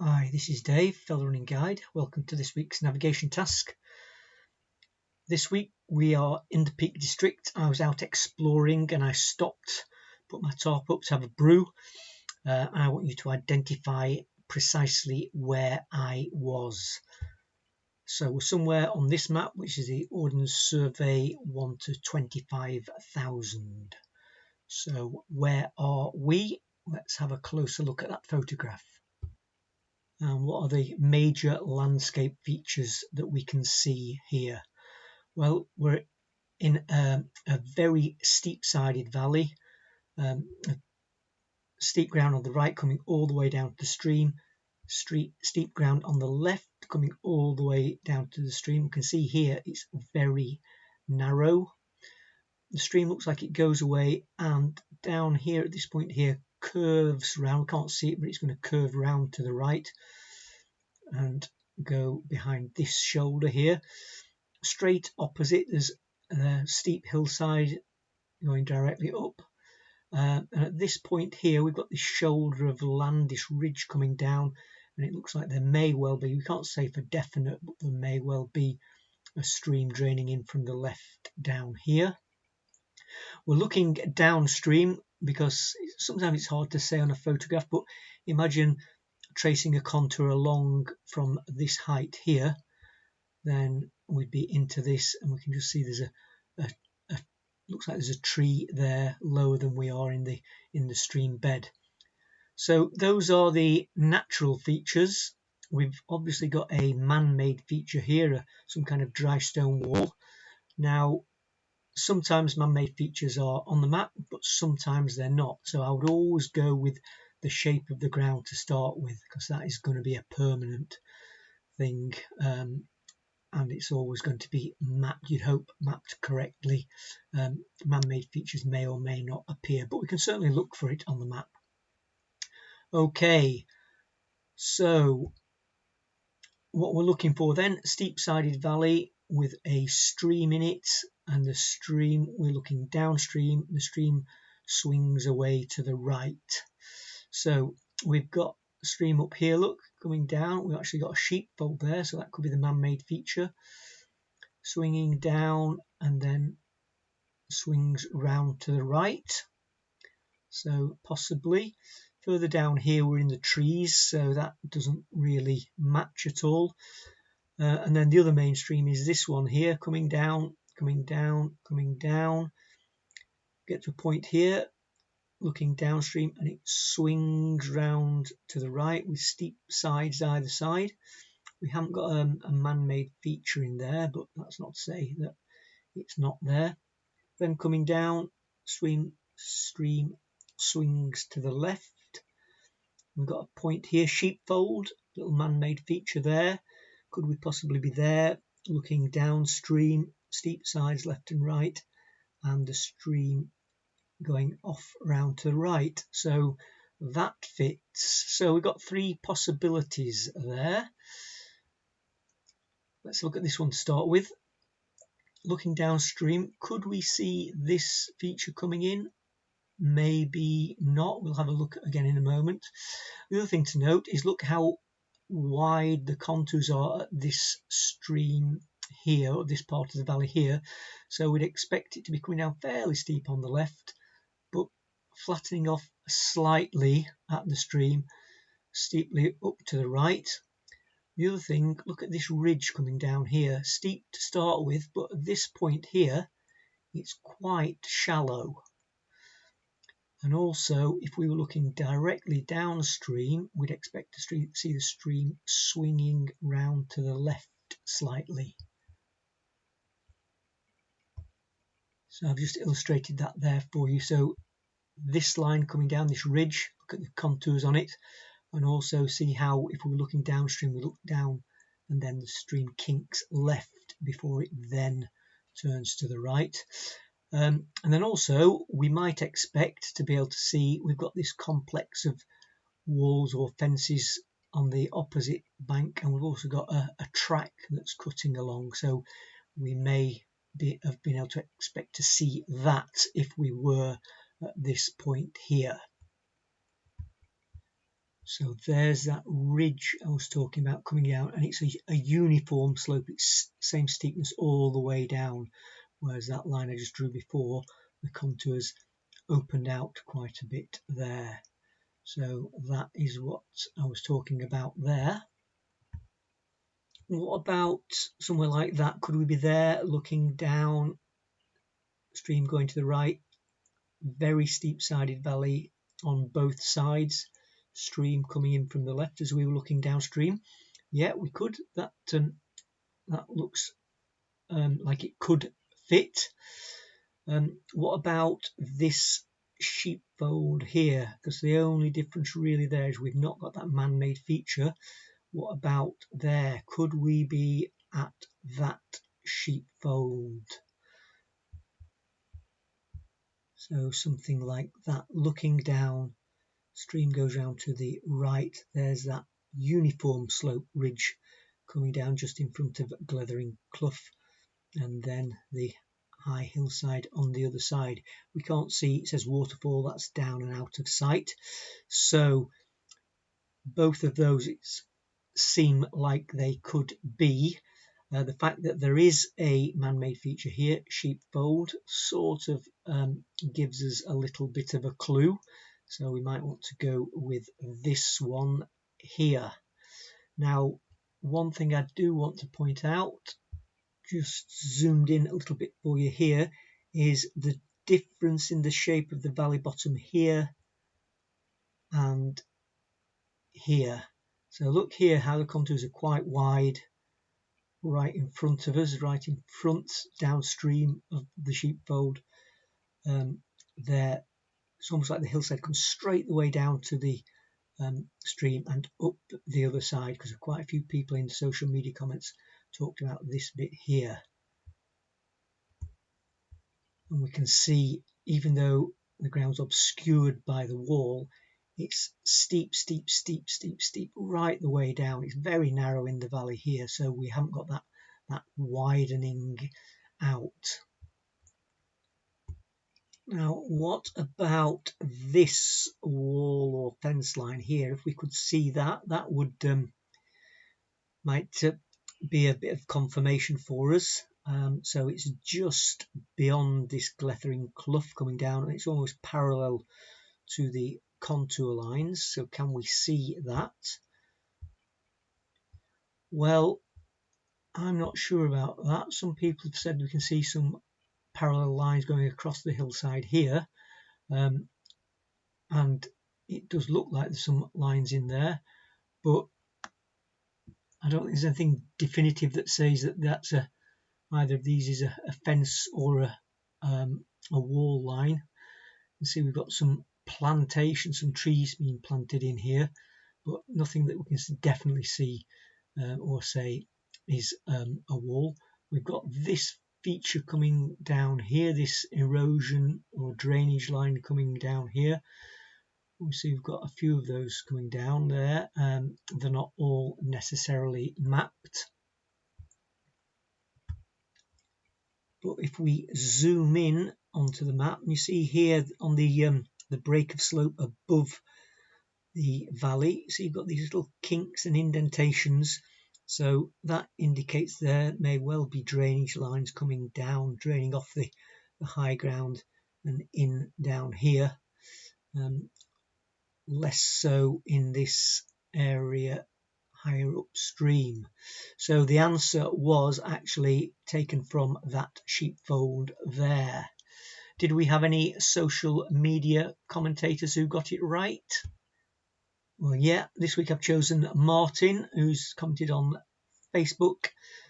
Hi, this is Dave, Fellow Running Guide. Welcome to this week's navigation task. This week we are in the Peak District. I was out exploring and I stopped, put my tarp up to have a brew. And I want you to identify precisely where I was. So we're somewhere on this map, which is the Ordnance Survey 1 to 25,000. So where are we? Let's have a closer look at that photograph. And what are the major landscape features that we can see here? Well, we're in a very steep-sided valley, steep ground on the right coming all the way down to the stream, steep ground on the left coming all the way down to the stream. You can see here it's very narrow. The stream looks like it goes away, and down here at this point here curves round. Can't see it, but it's going to curve round to the right and go behind this shoulder here. Straight opposite there's a steep hillside going directly up, and at this point here we've got this shoulder of land, this ridge coming down, and it looks like there may well be, we can't say for definite, but there may well be a stream draining in from the left down here. We're looking downstream because sometimes it's hard to say on a photograph, but imagine tracing a contour along from this height here, then we'd be into this, and we can just see there's a looks like there's a tree there lower than we are in the stream bed. So those are the natural features. We've obviously got a man-made feature here, some kind of dry stone wall. Now sometimes man-made features are on the map, but sometimes they're not, so I would always go with the shape of the ground to start with, because that is going to be a permanent thing, and it's always going to be mapped, you'd hope, mapped correctly. Man-made features may or may not appear, but we can certainly look for it on the map. Okay, so what we're looking for then, steep-sided valley with a stream in it, and the stream, we're looking downstream, the stream swings away to the right. So we've got a stream up here, look, coming down. We've actually got a sheepfold there, so that could be the man-made feature. Swinging down and then swings round to the right. So possibly. Further down here we're in the trees, so that doesn't really match at all. And then the other main stream is this one here, coming down, coming down, coming down. Get to a point here, looking downstream, and it swings round to the right with steep sides either side. We haven't got a man-made feature in there, but that's not to say that it's not there. Then coming down, stream swings to the left. We've got a point here, sheepfold, little man-made feature there. Could we possibly be there? Looking downstream, steep sides left and right, and the stream going off round to the right. So that fits. So we've got three possibilities there. Let's look at this one to start with. Looking downstream, could we see this feature coming in? Maybe not. We'll have a look again in a moment. The other thing to note is look how wide the contours are at this stream here, or this part of the valley here. So we'd expect it to be coming down fairly steep on the left, but flattening off slightly at the stream, steeply up to the right. The other thing, look at this ridge coming down here, steep to start with, but at this point here it's quite shallow. And also, if we were looking directly downstream, we'd expect to see the stream swinging round to the left slightly. So I've just illustrated that there for you. So this line coming down this ridge, look at the contours on it, and also see how if we were looking downstream, we look down and then the stream kinks left before it then turns to the right. And then also we might expect to be able to see we've got this complex of walls or fences on the opposite bank, and we've also got a track that's cutting along, so we may have been able to expect to see that if we were at this point here. So there's that ridge I was talking about coming down, and it's a uniform slope. It's same steepness all the way down, whereas that line I just drew before, the contours opened out quite a bit there. So that is what I was talking about there. What about somewhere like that? Could we be there looking down, stream going to the right, very steep sided valley on both sides, stream coming in from the left as we were looking downstream? Yeah, we could. That looks like it could fit. What about this sheepfold here? Because the only difference really there is we've not got that man-made feature. What about there? Could we be at that sheepfold? So something like that, looking down, stream goes round to the right. There's that uniform slope ridge coming down just in front of Glethering Clough, and then the high hillside on the other side. We can't see, it says waterfall, that's down and out of sight. So both of those seem like they could be. The fact that there is a man-made feature here, sheepfold, sort of gives us a little bit of a clue. So we might want to go with this one here. Now, one thing I do want to point out, just zoomed in a little bit for you here, is the difference in the shape of the valley bottom here and here. So look here how the contours are quite wide right in front of us, right in front downstream of the sheepfold. There, it's almost like the hillside comes straight the way down to the stream and up the other side, because quite a few people in social media comments talked about this bit here. And we can see, even though the ground's obscured by the wall, it's steep, steep, steep, steep, steep right the way down. It's very narrow in the valley here, so we haven't got that widening out. Now, what about this wall or fence line here? If we could see that, that would might be a bit of confirmation for us. So it's just beyond this Glethering Clough coming down, and it's almost parallel to the contour lines. So can we see that? Well, I'm not sure about that. Some people have said we can see some parallel lines going across the hillside here, and it does look like there's some lines in there, but I don't think there's anything definitive that says that that's either of these is a fence or a wall line. You can see we've got some plantation, some trees being planted in here, but nothing that we can definitely see or say is a wall. We've got this feature coming down here, this erosion or drainage line coming down here. We see we've got a few of those coming down there. They're not all necessarily mapped. But if we zoom in onto the map, you see here on the break of slope above the valley, so you've got these little kinks and indentations. So that indicates there may well be drainage lines coming down, draining off the high ground and in down here. Less so in this area higher upstream. So the answer was actually taken from that sheepfold there. Did we have any social media commentators who got it right? Well, yeah, this week I've chosen Martin, who's commented on Facebook.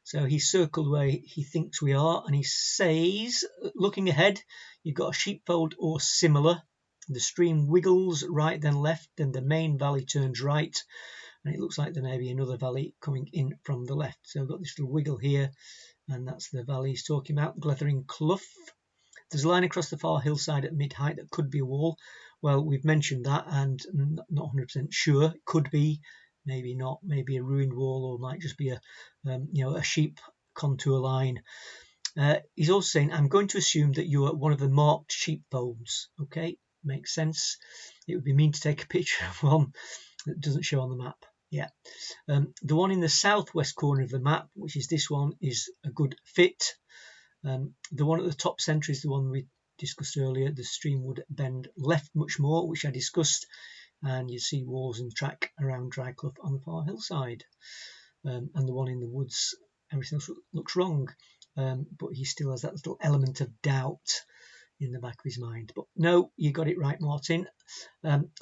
So he circled where he thinks we are, and he says, looking ahead, you've got a sheepfold or similar. The stream wiggles right then left, then the main valley turns right, and it looks like there may be another valley coming in from the left. So I've got this little wiggle here, and that's the valley he's talking about, Glethering Clough. There's a line across the far hillside at mid-height that could be a wall. Well, we've mentioned that, and not 100% sure. It could be, maybe not, maybe a ruined wall, or might just be a sheep contour line. He's also saying, I'm going to assume that you're one of the marked sheepfolds. Okay, makes sense. It would be mean to take a picture of one that doesn't show on the map. Yeah. The one in the southwest corner of the map, which is this one, is a good fit. The one at the top centre is the one we discussed earlier. The stream would bend left much more, which I discussed, and you see walls and track around Dryclough on the far hillside. And the one in the woods, everything else looks wrong, but he still has that little element of doubt in the back of his mind. But no, you got it right, Martin.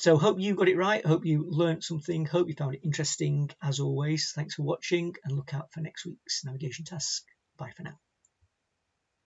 So hope you got it right. Hope you learned something. Hope you found it interesting. As always, thanks for watching, and look out for next week's navigation task. Bye for now.